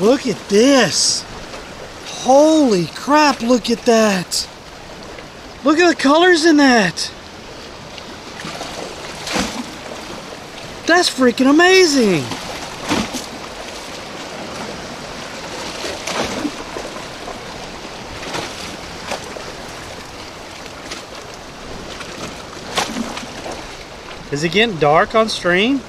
Look at this. Holy crap, look at that. Look at the colors in that. That's freaking amazing. Is it getting dark on stream?